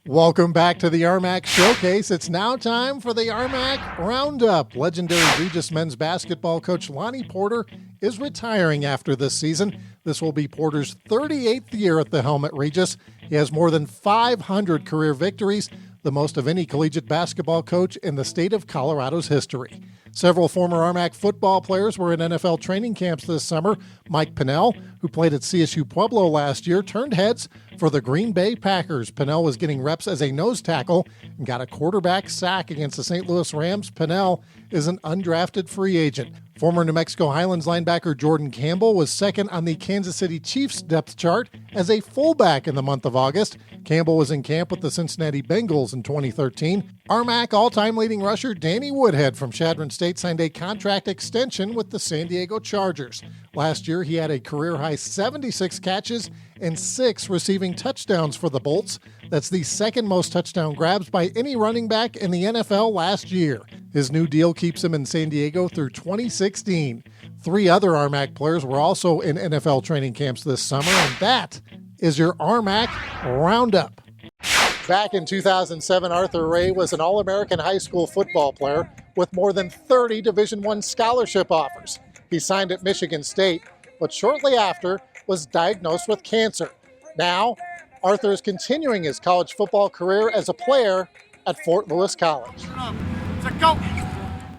Welcome back to the RMAC Showcase. It's now time for the RMAC Roundup. Legendary Regis men's basketball coach Lonnie Porter is retiring after this season. This will be Porter's 38th year at the helm at Regis. He has more than 500 career victories, the most of any collegiate basketball coach in the state of Colorado's history. Several former RMAC football players were in NFL training camps this summer. Mike Pennell, who played at CSU Pueblo last year, turned heads for the Green Bay Packers. Pennell was getting reps as a nose tackle and got a quarterback sack against the St. Louis Rams. Pennell is an undrafted free agent. Former New Mexico Highlands linebacker Jordan Campbell was second on the Kansas City Chiefs depth chart as a fullback in the month of August. Campbell was in camp with the Cincinnati Bengals in 2013. RMAC all-time leading rusher Danny Woodhead from Chadron State signed a contract extension with the San Diego Chargers. Last year, he had a career-high 76 catches and 6 receiving touchdowns for the Bolts. That's the second most touchdown grabs by any running back in the NFL last year. His new deal keeps him in San Diego through 2016. 3 other RMAC players were also in NFL training camps this summer, and that is your RMAC Roundup. Back in 2007, Arthur Ray was an All-American high school football player with more than 30 Division I scholarship offers. He signed at Michigan State, but shortly after was diagnosed with cancer. Now, Arthur is continuing his college football career as a player at Fort Lewis College.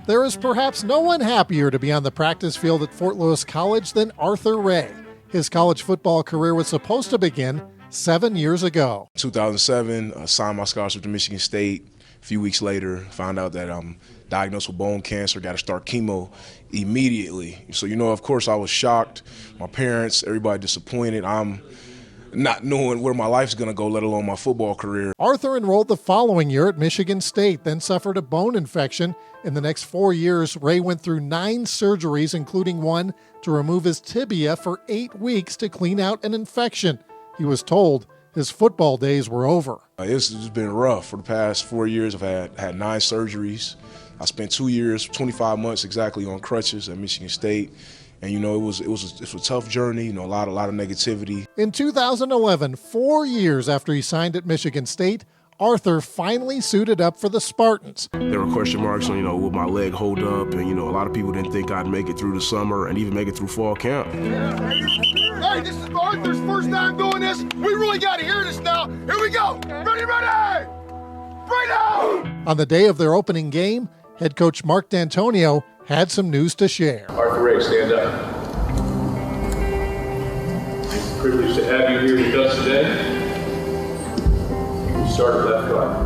There is perhaps no one happier to be on the practice field at Fort Lewis College than Arthur Ray. His college football career was supposed to begin 7 years ago. 2007, I signed my scholarship to Michigan State. A few weeks later, found out that I'm diagnosed with bone cancer, got to start chemo immediately. So, of course I was shocked. My parents, everybody disappointed. I'm not knowing where my life's going to go, let alone my football career. Arthur enrolled the following year at Michigan State, then suffered a bone infection. In the next 4 years, Ray went through 9 surgeries, including one to remove his tibia for 8 weeks to clean out an infection. He was told his football days were over. It's been rough. For the past 4 years, I've had 9 surgeries. I spent 2 years, 25 months exactly on crutches at Michigan State. And, it was a tough journey, a lot of negativity. In 2011, 4 years after he signed at Michigan State, Arthur finally suited up for the Spartans. There were question marks on, will my leg hold up? And, a lot of people didn't think I'd make it through the summer and even make it through fall camp. Hey, this is Arthur's first time doing this. We really got to hear this now. Here we go. Ready? Right now! On the day of their opening game, head coach Mark D'Antonio had some news to share. Arthur Ray, stand up. It's a privilege to have you here with us today. Start at left guard.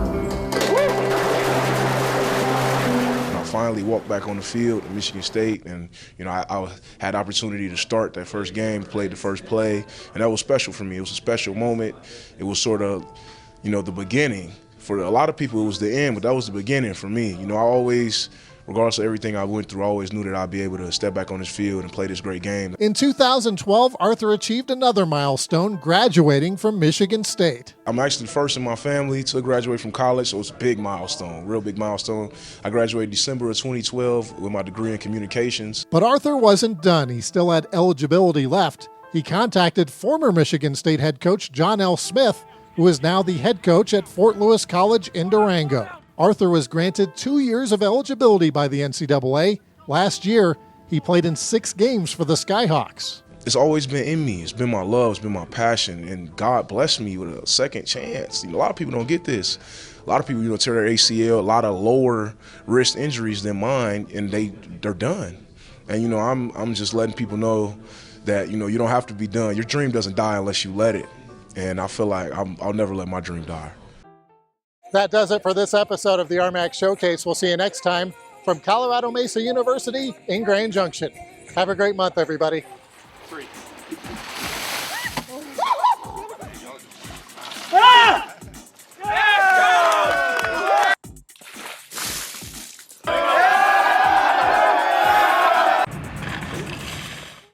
I finally walked back on the field at Michigan State, and I had the opportunity to start that first game, played the first play, and that was special for me. It was a special moment. It was sort of, the beginning. For a lot of people, it was the end, but that was the beginning for me. I always, regardless of everything I went through, I always knew that I'd be able to step back on this field and play this great game. In 2012, Arthur achieved another milestone, graduating from Michigan State. I'm actually the first in my family to graduate from college, so it's a big milestone, real big milestone. I graduated December of 2012 with my degree in communications. But Arthur wasn't done. He still had eligibility left. He contacted former Michigan State head coach John L. Smith, who is now the head coach at Fort Lewis College in Durango. Arthur was granted 2 years of eligibility by the NCAA. Last year, he played in 6 games for the Skyhawks. It's always been in me. It's been my love. It's been my passion. And God blessed me with a second chance. A lot of people don't get this. A lot of people, tear their ACL, a lot of lower risk injuries than mine, and they're done. And, I'm just letting people know that, you don't have to be done. Your dream doesn't die unless you let it. And I feel like I'll never let my dream die. That does it for this episode of the RMAC Showcase. We'll see you next time from Colorado Mesa University in Grand Junction. Have a great month, everybody.